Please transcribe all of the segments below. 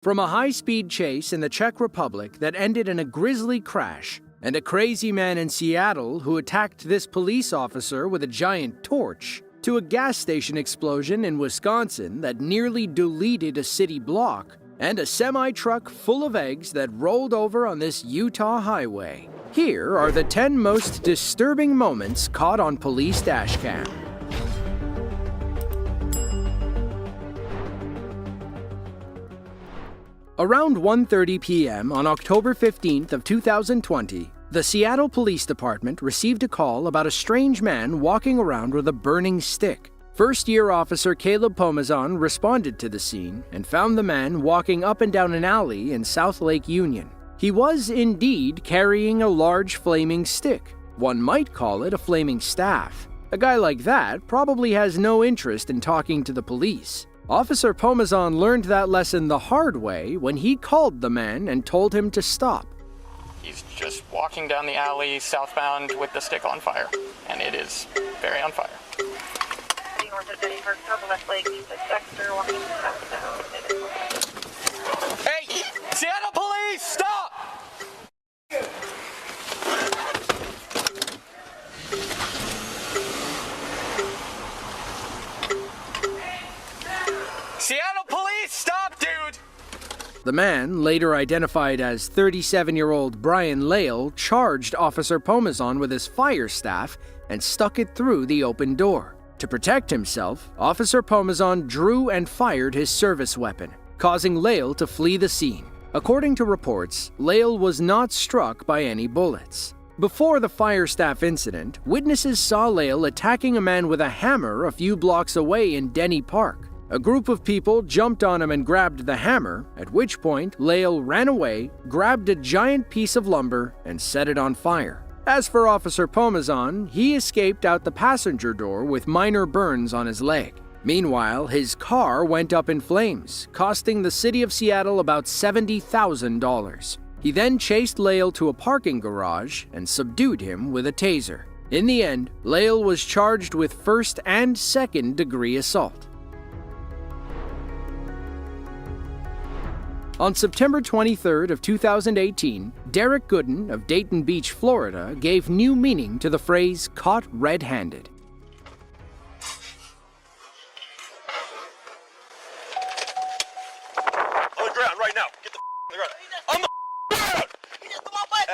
From a high-speed chase in the Czech Republic that ended in a grisly crash, and a crazy man in Seattle who attacked this police officer with a giant torch, to a gas station explosion in Wisconsin that nearly deleted a city block, and a semi-truck full of eggs that rolled over on this Utah highway. Here are the 10 most disturbing moments caught on police dashcam. Around 1:30 p.m. on October 15th of 2020, the Seattle Police Department received a call about a strange man walking around with a burning stick. First-year officer Caleb Pomazan responded to the scene and found the man walking up and down an alley in South Lake Union. He was indeed carrying a large flaming stick. One might call it a flaming staff. A guy like that probably has no interest in talking to the police. Officer Pomazan learned that lesson the hard way when he called the man and told him to stop. He's just walking down the alley southbound with the stick on fire, and it is very on fire. Hey, Seattle Police, stop! Seattle Police, stop, dude! The man, later identified as 37-year-old Brian Lale, charged Officer Pomazan with his fire staff and stuck it through the open door. To protect himself, Officer Pomazan drew and fired his service weapon, causing Lale to flee the scene. According to reports, Lale was not struck by any bullets. Before the fire staff incident, witnesses saw Lale attacking a man with a hammer a few blocks away in Denny Park. A group of people jumped on him and grabbed the hammer, at which point Lale ran away, grabbed a giant piece of lumber, and set it on fire. As for Officer Pomazan, he escaped out the passenger door with minor burns on his leg. Meanwhile, his car went up in flames, costing the city of Seattle about $70,000. He then chased Lale to a parking garage and subdued him with a taser. In the end, Lale was charged with first and second-degree assault. On September 23rd of 2018, Derek Gooden of Dayton Beach, Florida, gave new meaning to the phrase "caught red-handed." On the ground right now. Get the on the ground. On the ground!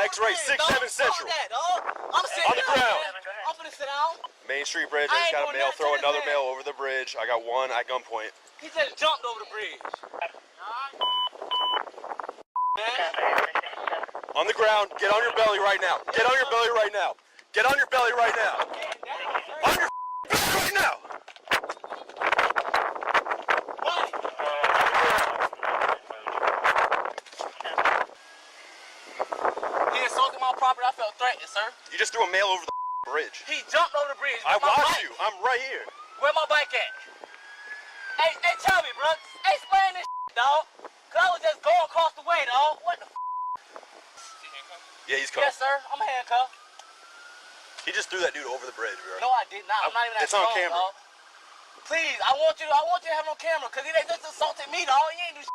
X-ray 6-7 Central. On the ground. I'm finna sit down. Main Street Bridge. I just got a male. Throw another male over the bridge. I got one at gunpoint. He just jumped over the bridge. On the ground. Get on your belly right now. Get on your belly right now. Get on your belly right now. On your belly right now. He assaulted my property. I felt threatened, sir. You just threw a male over the bridge. He jumped over the bridge. I watched you. I'm right here. Where my bike at? Hey, tell me, bro. Explain this dog. Cause I was just going across the way, dog. What the Yeah, he's cuffed. Yes, sir. I'm handcuffed. He just threw that dude over the bridge, bro. No, I did not. I'm not even that It's on strong, camera. dog. Please, I want you to have it on camera, cause he just assaulted me, dog. He ain't do shit.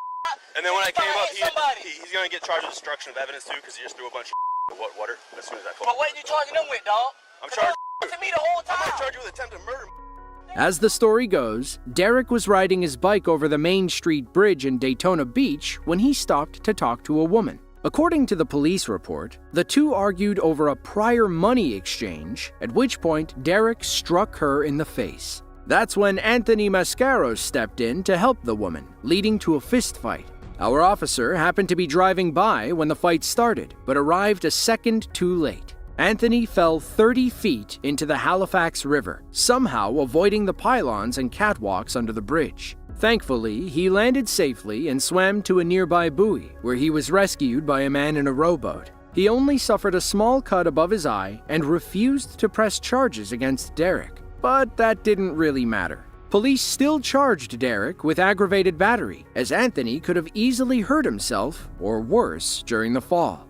And then when I came up, somebody. he's gonna get charged with destruction of evidence too, cause he just threw a bunch of water as soon as I But what are you charging them with, dog? I'm charged. To me the whole time. I'm gonna charge you with attempted murder. As the story goes, Derek was riding his bike over the Main Street Bridge in Daytona Beach when he stopped to talk to a woman. According to the police report, the two argued over a prior money exchange, at which point Derek struck her in the face. That's when Anthony Mascaro stepped in to help the woman, leading to a fistfight. Our officer happened to be driving by when the fight started, but arrived a second too late. Anthony fell 30 feet into the Halifax River, somehow avoiding the pylons and catwalks under the bridge. Thankfully, he landed safely and swam to a nearby buoy, where he was rescued by a man in a rowboat. He only suffered a small cut above his eye and refused to press charges against Derek. But that didn't really matter. Police still charged Derek with aggravated battery, as Anthony could have easily hurt himself, or worse, during the fall.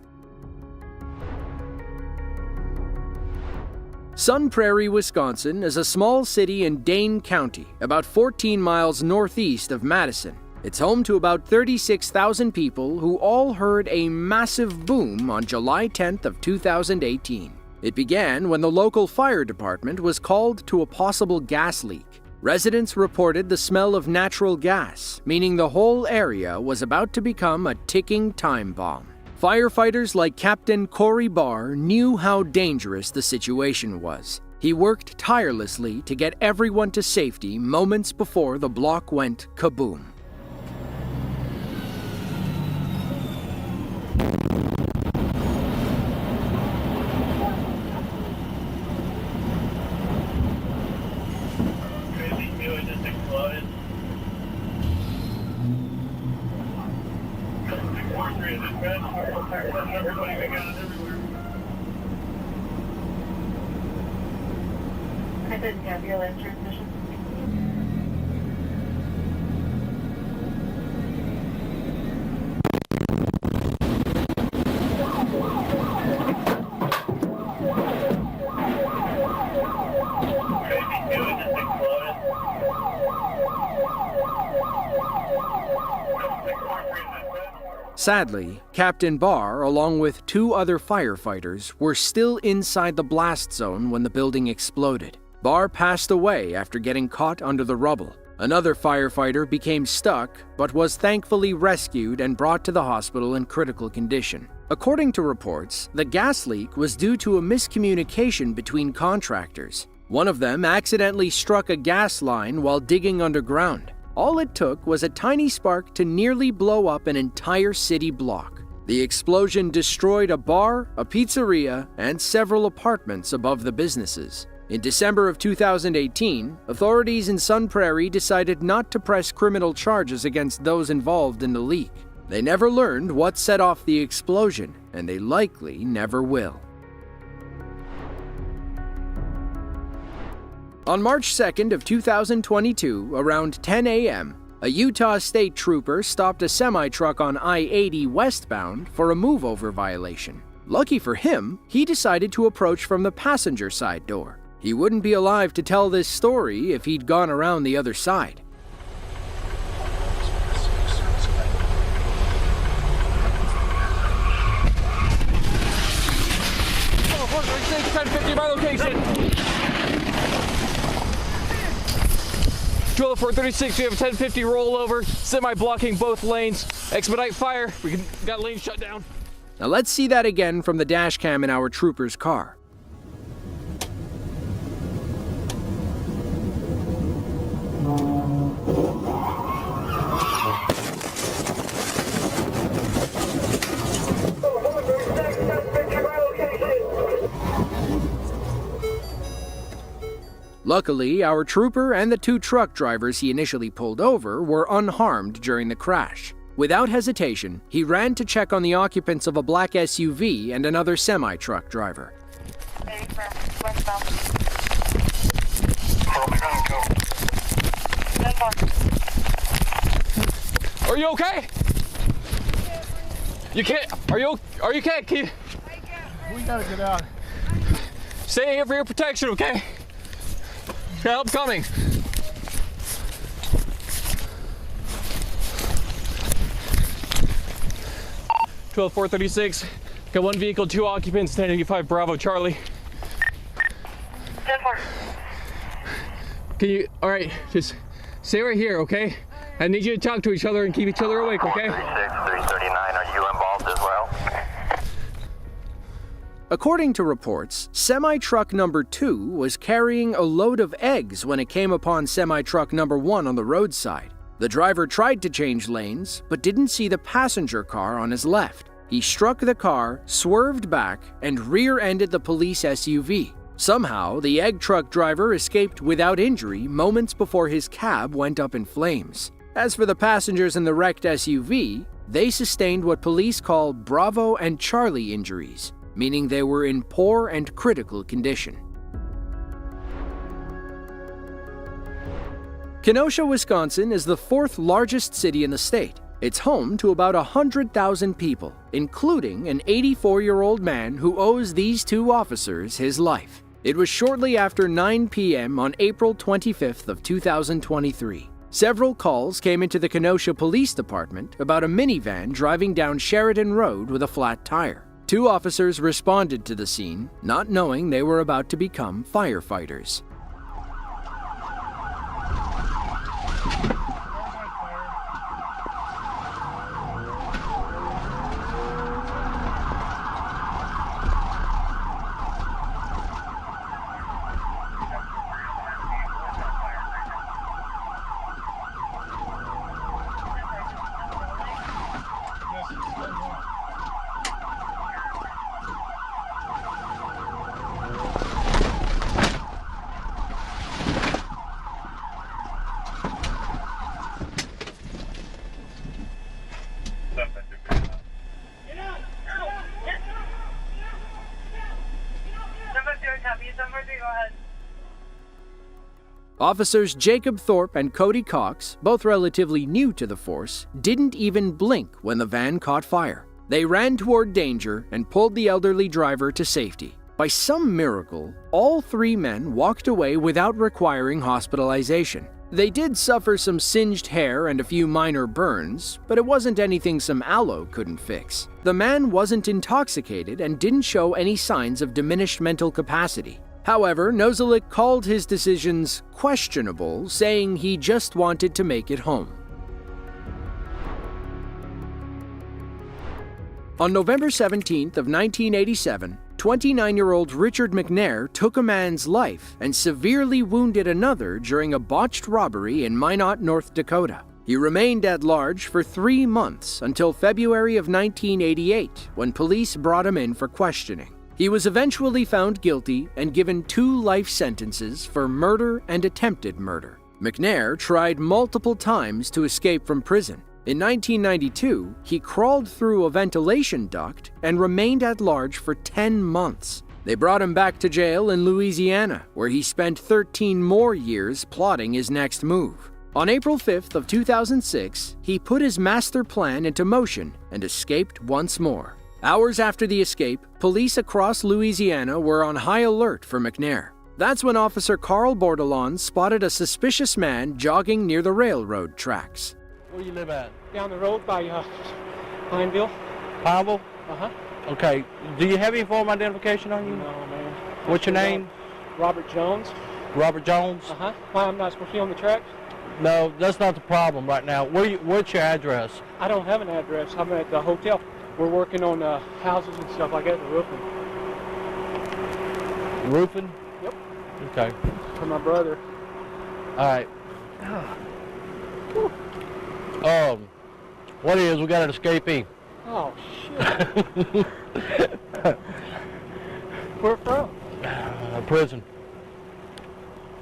Sun Prairie, Wisconsin is a small city in Dane County, about 14 miles northeast of Madison. It's home to about 36,000 people who all heard a massive boom on July 10th of 2018. It began when the local fire department was called to a possible gas leak. Residents reported the smell of natural gas, meaning the whole area was about to become a ticking time bomb. Firefighters like Captain Corey Barr knew how dangerous the situation was. He worked tirelessly to get everyone to safety moments before the block went kaboom. I didn't have your last transmission. Sadly, Captain Barr, along with 2 other firefighters, were still inside the blast zone when the building exploded. Barr passed away after getting caught under the rubble. Another firefighter became stuck, but was thankfully rescued and brought to the hospital in critical condition. According to reports, the gas leak was due to a miscommunication between contractors. One of them accidentally struck a gas line while digging underground. All it took was a tiny spark to nearly blow up an entire city block. The explosion destroyed a bar, a pizzeria, and several apartments above the businesses. In December of 2018, authorities in Sun Prairie decided not to press criminal charges against those involved in the leak. They never learned what set off the explosion, and they likely never will. On March 2nd of 2022, around 10 a.m., a Utah State Trooper stopped a semi-truck on I-80 westbound for a move-over violation. Lucky for him, he decided to approach from the passenger side door. He wouldn't be alive to tell this story if he'd gone around the other side. Oh, 1050 my location. 436, we have a 1050 rollover, semi-blocking both lanes. Expedite fire, got lane shut down. Now let's see that again from the dash cam in our trooper's car. Luckily, our trooper and the 2 truck drivers he initially pulled over were unharmed during the crash. Without hesitation, he ran to check on the occupants of a black SUV and another semi-truck driver. Are you okay? You can't. Are you okay? We gotta get out. Stay here for your protection, okay? Help coming. Twelve 436. Got 1 vehicle, 2 occupants. 1085 Bravo Charlie. 10-4. Can you? All right, just stay right here, okay? I need you to talk to each other and keep each other awake, okay? 339, are you involved as well? According to reports, semi-truck number 2 was carrying a load of eggs when it came upon semi-truck number 1 on the roadside. The driver tried to change lanes, but didn't see the passenger car on his left. He struck the car, swerved back, and rear-ended the police SUV. Somehow, the egg truck driver escaped without injury moments before his cab went up in flames. As for the passengers in the wrecked SUV, they sustained what police call Bravo and Charlie injuries, meaning they were in poor and critical condition. Kenosha, Wisconsin is the 4th largest city in the state. It's home to about 100,000 people, including an 84-year-old man who owes these 2 officers his life. It was shortly after 9 p.m. on April 25th of 2023. Several calls came into the Kenosha Police Department about a minivan driving down Sheridan Road with a flat tire. 2 officers responded to the scene, not knowing they were about to become firefighters. Officers Jacob Thorpe and Cody Cox, both relatively new to the force, didn't even blink when the van caught fire. They ran toward danger and pulled the elderly driver to safety. By some miracle, all 3 men walked away without requiring hospitalization. They did suffer some singed hair and a few minor burns, but it wasn't anything some aloe couldn't fix. The man wasn't intoxicated and didn't show any signs of diminished mental capacity. However, Nozilik called his decisions questionable, saying he just wanted to make it home. On November 17th of 1987, 29-year-old Richard McNair took a man's life and severely wounded another during a botched robbery in Minot, North Dakota. He remained at large for 3 months until February of 1988, when police brought him in for questioning. He was eventually found guilty and given 2 life sentences for murder and attempted murder. McNair tried multiple times to escape from prison. In 1992, he crawled through a ventilation duct and remained at large for 10 months. They brought him back to jail in Louisiana, where he spent 13 more years plotting his next move. On April 5th of 2006, he put his master plan into motion and escaped once more. Hours after the escape, police across Louisiana were on high alert for McNair. That's when Officer Carl Bordelon spotted a suspicious man jogging near the railroad tracks. Where do you live at? Down the road by Pineville. Pineville? Uh-huh. Okay. Do you have any form of identification on you? No, man. What's your name? Robert Jones. Robert Jones? Uh-huh. Why, I'm not supposed to be on the tracks? No, that's not the problem right now. What's your address? I don't have an address. I'm at the hotel. We're working on houses and stuff like that, the roofing. Roofing? Yep. Okay. For my brother. All right. What is, we got an escapee. Oh, shit. Where from? Prison.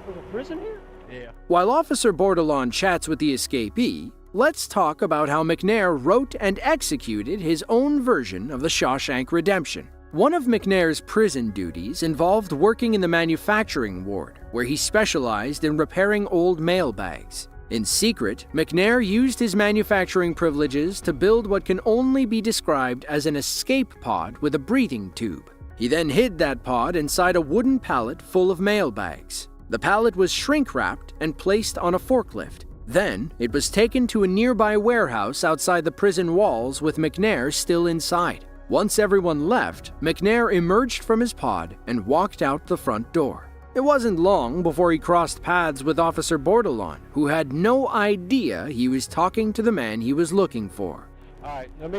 There's a prison here? Yeah. While Officer Bordelon chats with the escapee, let's talk about how McNair wrote and executed his own version of the Shawshank Redemption. One of McNair's prison duties involved working in the manufacturing ward, where he specialized in repairing old mail bags. In secret, McNair used his manufacturing privileges to build what can only be described as an escape pod with a breathing tube. He then hid that pod inside a wooden pallet full of mail bags. The pallet was shrink-wrapped and placed on a forklift. Then, it was taken to a nearby warehouse outside the prison walls with McNair still inside. Once everyone left, McNair emerged from his pod and walked out the front door. It wasn't long before he crossed paths with Officer Bordelon, who had no idea he was talking to the man he was looking for. All right, let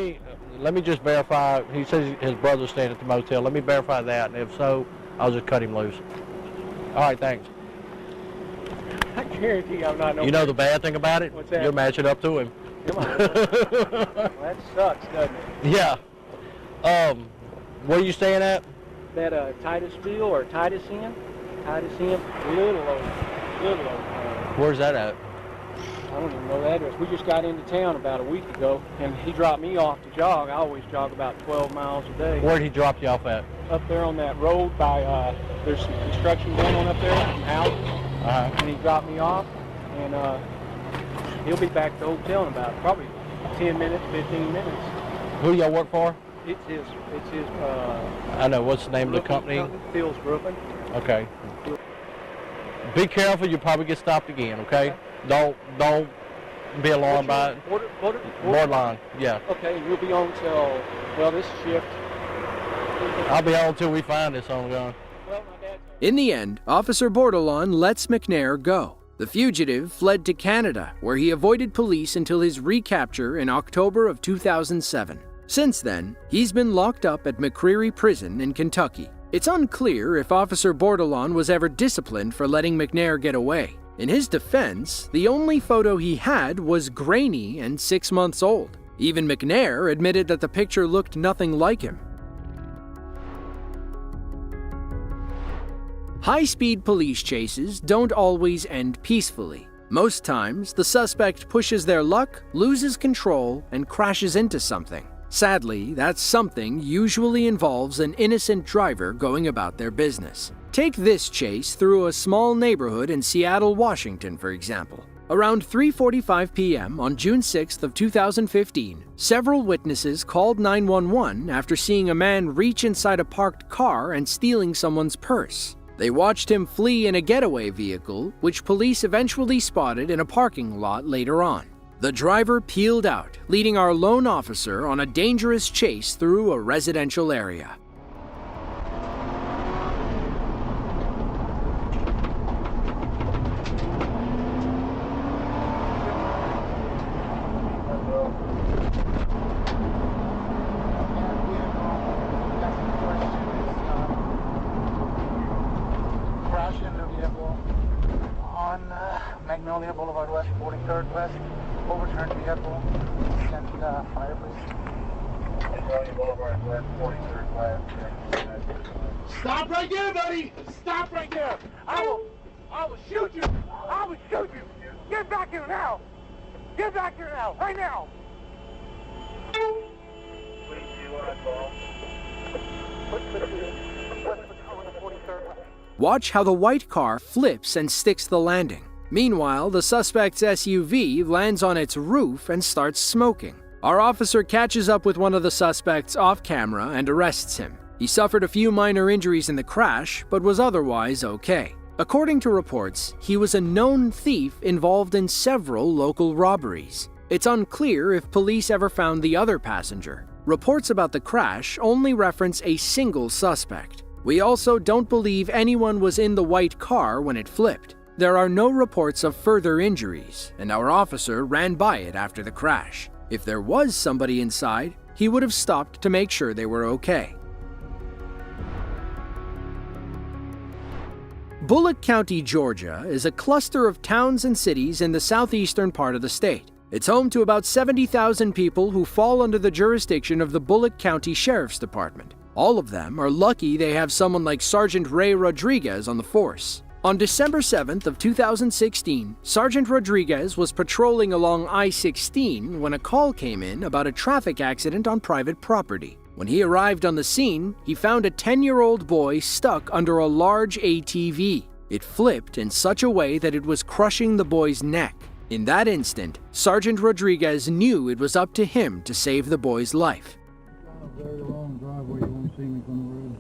me just verify. He says his brother's staying at the motel. Let me verify that, and if so, I'll just cut him loose. All right, thanks. I guarantee I'm not. You know the bad thing about it? What's that? You're matching up to him. Come on. Well, that sucks, doesn't it? Yeah. Where are you staying at? That Titusville or Titus Inn? Titus Inn, little over. Where's that at? I don't even know the address. We just got into town about a week ago, and he dropped me off to jog. I always jog about 12 miles a day. Where'd he drop you off at? Up there on that road by, there's some construction going on up there, some houses. And he dropped me off, and he'll be back at the hotel in about probably 10 minutes, 15 minutes. Who y'all work for? It's his, I know, what's the name of the company? Phil's Roofing. Okay. Be careful, you'll probably get stopped again, okay? Don't be alarmed by it. Borderline, yeah. Okay, and you'll be on till, well, this shift. I'll be on until we find this on the gun. Well, my dad's... In the end, Officer Bordelon lets McNair go. The fugitive fled to Canada, where he avoided police until his recapture in October of 2007. Since then, he's been locked up at McCreary Prison in Kentucky. It's unclear if Officer Bordelon was ever disciplined for letting McNair get away. In his defense, the only photo he had was grainy and 6 months old. Even McNair admitted that the picture looked nothing like him. High-speed police chases don't always end peacefully. Most times, the suspect pushes their luck, loses control, and crashes into something. Sadly, that something usually involves an innocent driver going about their business. Take this chase through a small neighborhood in Seattle, Washington, for example. Around 3:45 p.m. on June 6th of 2015, several witnesses called 911 after seeing a man reach inside a parked car and stealing someone's purse. They watched him flee in a getaway vehicle, which police eventually spotted in a parking lot later on. The driver peeled out, leading our lone officer on a dangerous chase through a residential area. Magnolia Boulevard West, 43rd West, overturned vehicle, and fire please. Magnolia Boulevard West, 43rd West. Stop right there, buddy! Stop right there! I will shoot you! I will shoot you! Get back here now! Get back here now! Right now! Please do call. Watch how the white car flips and sticks the landing. Meanwhile, the suspect's SUV lands on its roof and starts smoking. Our officer catches up with one of the suspects off camera and arrests him. He suffered a few minor injuries in the crash, but was otherwise okay. According to reports, he was a known thief involved in several local robberies. It's unclear if police ever found the other passenger. Reports about the crash only reference a single suspect. We also don't believe anyone was in the white car when it flipped. There are no reports of further injuries, and our officer ran by it after the crash. If there was somebody inside, he would have stopped to make sure they were okay. Bullock County, Georgia is a cluster of towns and cities in the southeastern part of the state. It's home to about 70,000 people who fall under the jurisdiction of the Bullock County Sheriff's Department. All of them are lucky they have someone like Sergeant Ray Rodriguez on the force. On December 7th of 2016, Sergeant Rodriguez was patrolling along I-16 when a call came in about a traffic accident on private property. When he arrived on the scene, he found a 10-year-old boy stuck under a large ATV. It flipped in such a way that it was crushing the boy's neck. In that instant, Sergeant Rodriguez knew it was up to him to save the boy's life. A very long driveway, you won't see me from the road.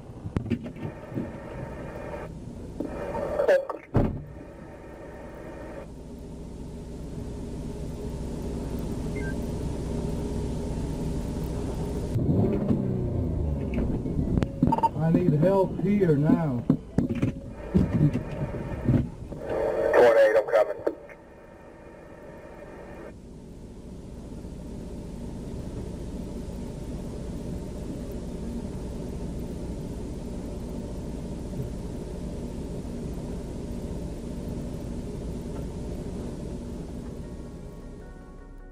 I need help here now. 28, I'm coming.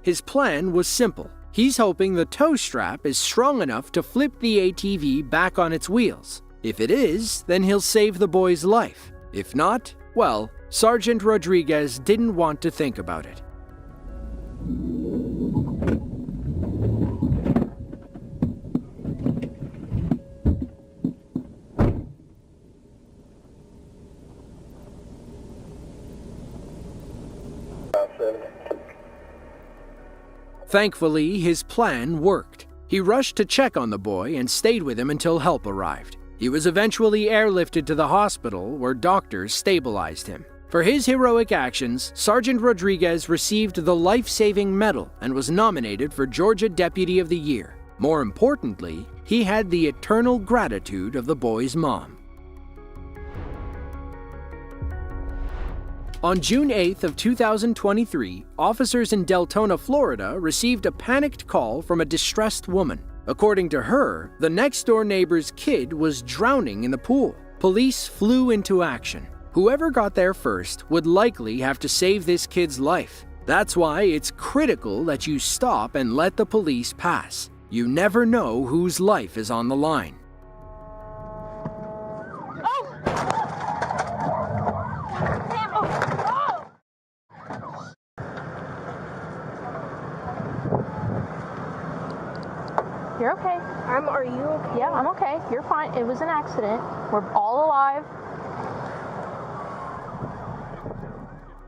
His plan was simple. He's hoping the tow strap is strong enough to flip the ATV back on its wheels. If it is, then he'll save the boy's life. If not, well, Sergeant Rodriguez didn't want to think about it. Thankfully, his plan worked. He rushed to check on the boy and stayed with him until help arrived. He was eventually airlifted to the hospital where doctors stabilized him. For his heroic actions, Sergeant Rodriguez received the Life-Saving Medal and was nominated for Georgia Deputy of the Year. More importantly, he had the eternal gratitude of the boy's mom. On June 8th of 2023, officers in Deltona, Florida received a panicked call from a distressed woman. According to her, the next-door neighbor's kid was drowning in the pool. Police flew into action. Whoever got there first would likely have to save this kid's life. That's why it's critical that you stop and let the police pass. You never know whose life is on the line. You're okay. Are you okay? Yeah, I'm okay. You're fine. It was an accident. We're all alive.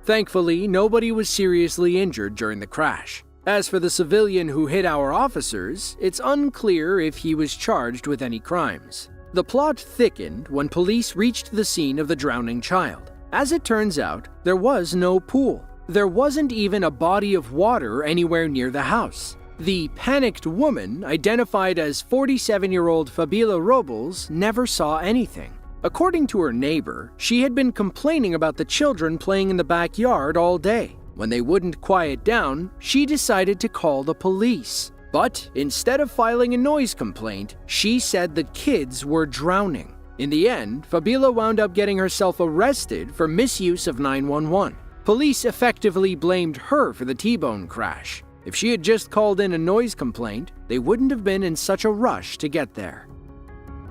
Thankfully, nobody was seriously injured during the crash. As for the civilian who hit our officers, it's unclear if he was charged with any crimes. The plot thickened when police reached the scene of the drowning child. As it turns out, there was no pool. There wasn't even a body of water anywhere near the house. The panicked woman, identified as 47-year-old Fabiola Robles, never saw anything. According to her neighbor, she had been complaining about the children playing in the backyard all day. When they wouldn't quiet down, she decided to call the police. But instead of filing a noise complaint, she said the kids were drowning. In the end, Fabiola wound up getting herself arrested for misuse of 911. Police effectively blamed her for the T-bone crash. If she had just called in a noise complaint, they wouldn't have been in such a rush to get there.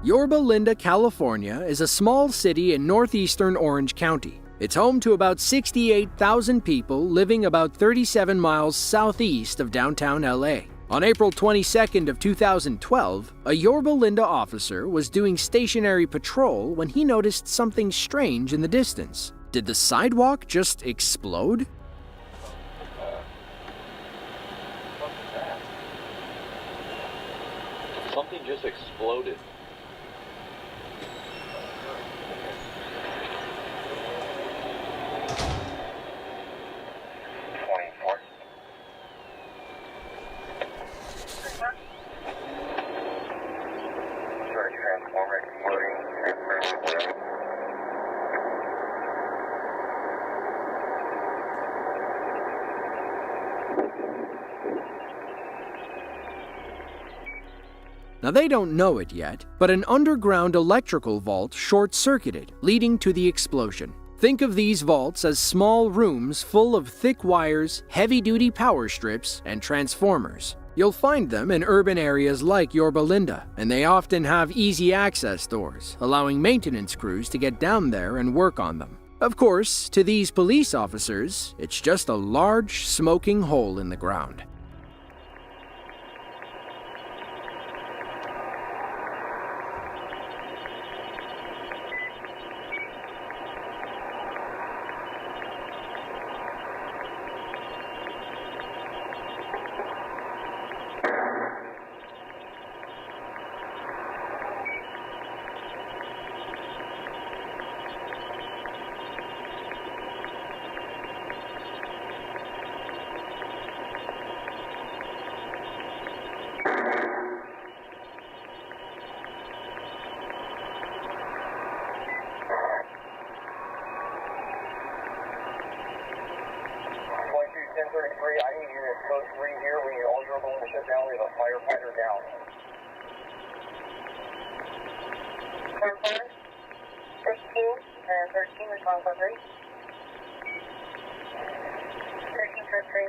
Yorba Linda, California is a small city in northeastern Orange County. It's home to about 68,000 people living about 37 miles southeast of downtown LA. On April 22nd of 2012, a Yorba Linda officer was doing stationary patrol when he noticed something strange in the distance. Did the sidewalk just explode? Something just exploded. Now they don't know it yet, but an underground electrical vault short-circuited, leading to the explosion. Think of these vaults as small rooms full of thick wires, heavy-duty power strips, and transformers. You'll find them in urban areas like Yorba Linda, and they often have easy access doors, allowing maintenance crews to get down there and work on them. Of course, to these police officers, it's just a large, smoking hole in the ground. I need you at code 3 here. We need all your to shut down. We have a firefighter down. Firefighter? First 2 and 13 respond for 3. 13 for 3.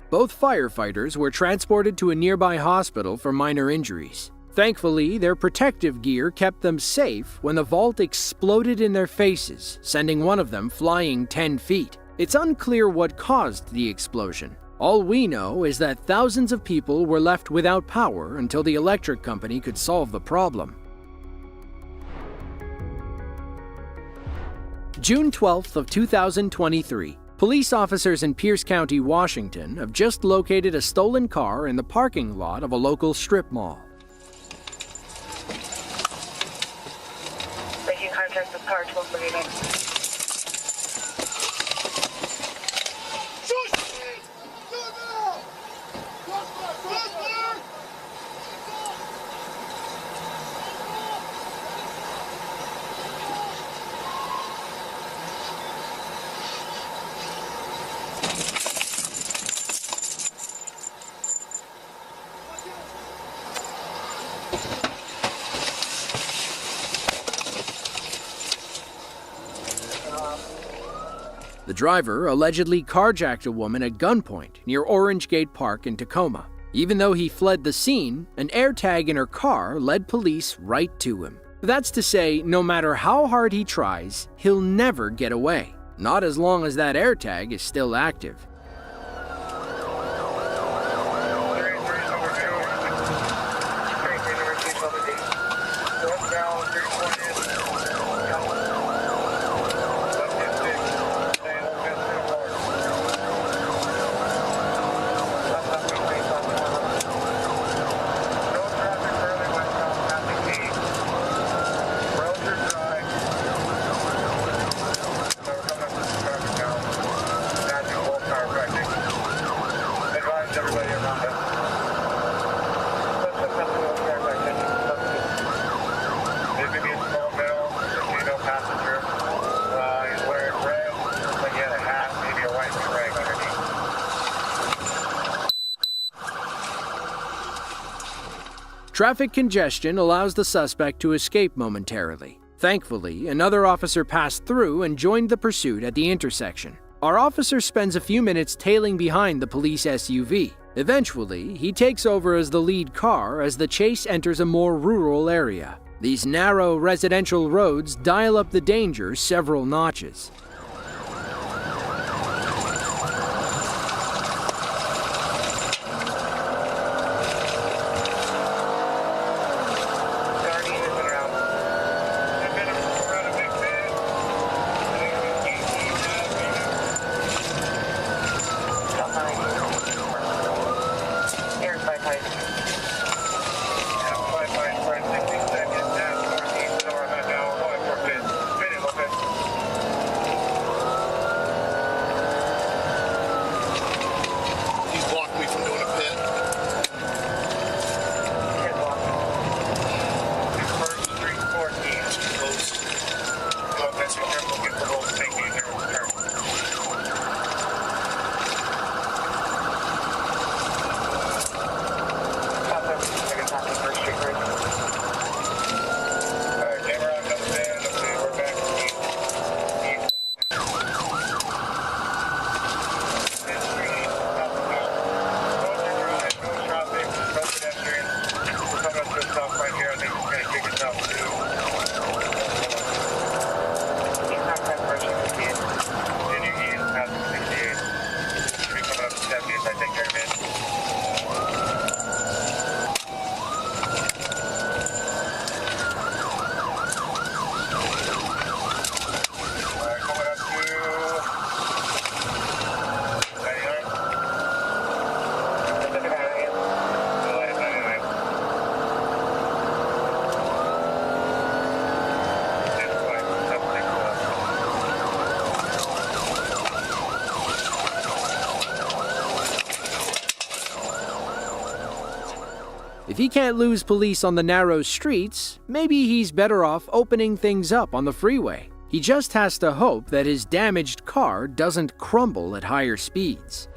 Both firefighters were transported to a nearby hospital for minor injuries. Thankfully, their protective gear kept them safe when the vault exploded in their faces, sending one of them flying 10 feet. It's unclear what caused the explosion. All we know is that thousands of people were left without power until the electric company could solve the problem. June 12th of 2023. Police officers in Pierce County, Washington have just located a stolen car in the parking lot of a local strip mall. Making contact with car 1239. The driver allegedly carjacked a woman at gunpoint near Orange Gate Park in Tacoma. Even though he fled the scene, an AirTag in her car led police right to him. That's to say, no matter how hard he tries, he'll never get away. Not as long as that AirTag is still active. Traffic congestion allows the suspect to escape momentarily. Thankfully, another officer passed through and joined the pursuit at the intersection. Our officer spends a few minutes tailing behind the police SUV. Eventually, he takes over as the lead car as the chase enters a more rural area. These narrow residential roads dial up the danger several notches. If he can't lose police on the narrow streets, maybe he's better off opening things up on the freeway. He just has to hope that his damaged car doesn't crumble at higher speeds.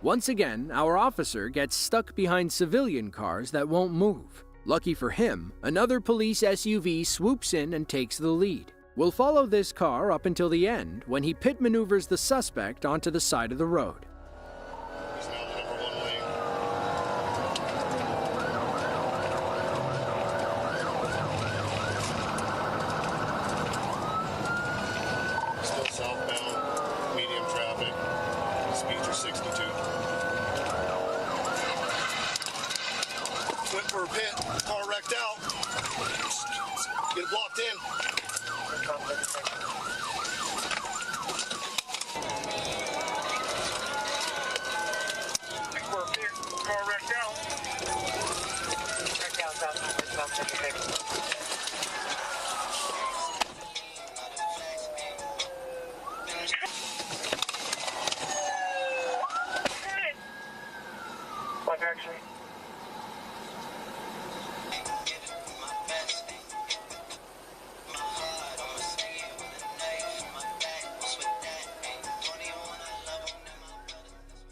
Once again, our officer gets stuck behind civilian cars that won't move. Lucky for him, another police SUV swoops in and takes the lead. We'll follow this car up until the end when he pit maneuvers the suspect onto the side of the road. He's now the number 1 lane. Still southbound, medium traffic. Speeds are 62. Went for a pit, car wrecked out. Get it blocked in. Went for a pit, car wrecked out. Wrecked out, south. What direction?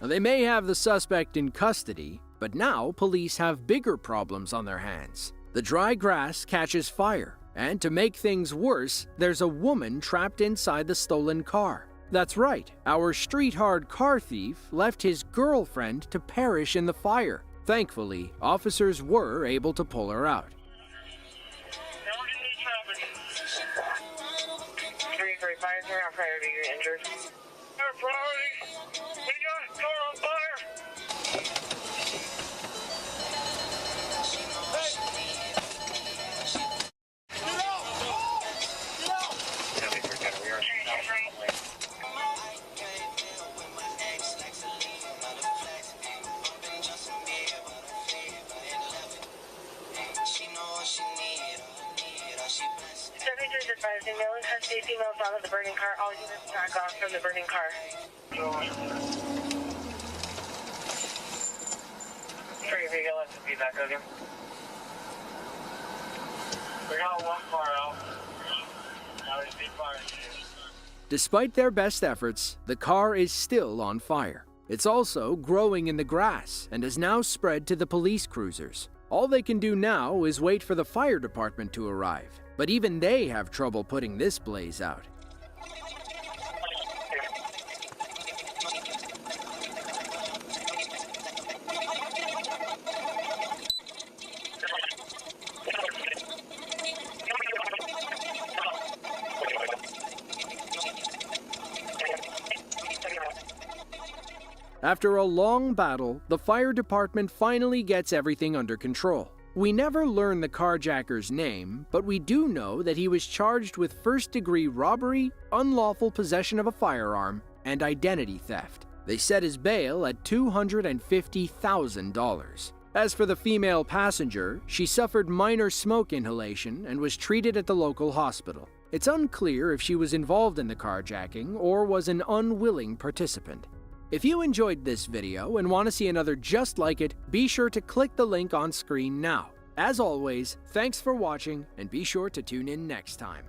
Now, they may have the suspect in custody, but now police have bigger problems on their hands. The dry grass catches fire, and to make things worse, there's a woman trapped inside the stolen car. That's right, our street-hard car thief left his girlfriend to perish in the fire. Thankfully, officers were able to pull her out. 3-3 fire turn out prior to your injured. Our priority! We got a car on fire! Female in custody, females out of the burning car. All units back off from the burning car. Pretty big, let's feedback, okay? We got one car out. Now we see fire. Despite their best efforts, the car is still on fire. It's also growing in the grass and has now spread to the police cruisers. All they can do now is wait for the fire department to arrive, but even they have trouble putting this blaze out. After a long battle, the fire department finally gets everything under control. We never learn the carjacker's name, but we do know that he was charged with first-degree robbery, unlawful possession of a firearm, and identity theft. They set his bail at $250,000. As for the female passenger, she suffered minor smoke inhalation and was treated at the local hospital. It's unclear if she was involved in the carjacking or was an unwilling participant. If you enjoyed this video and want to see another just like it, be sure to click the link on screen now. As always, thanks for watching and be sure to tune in next time.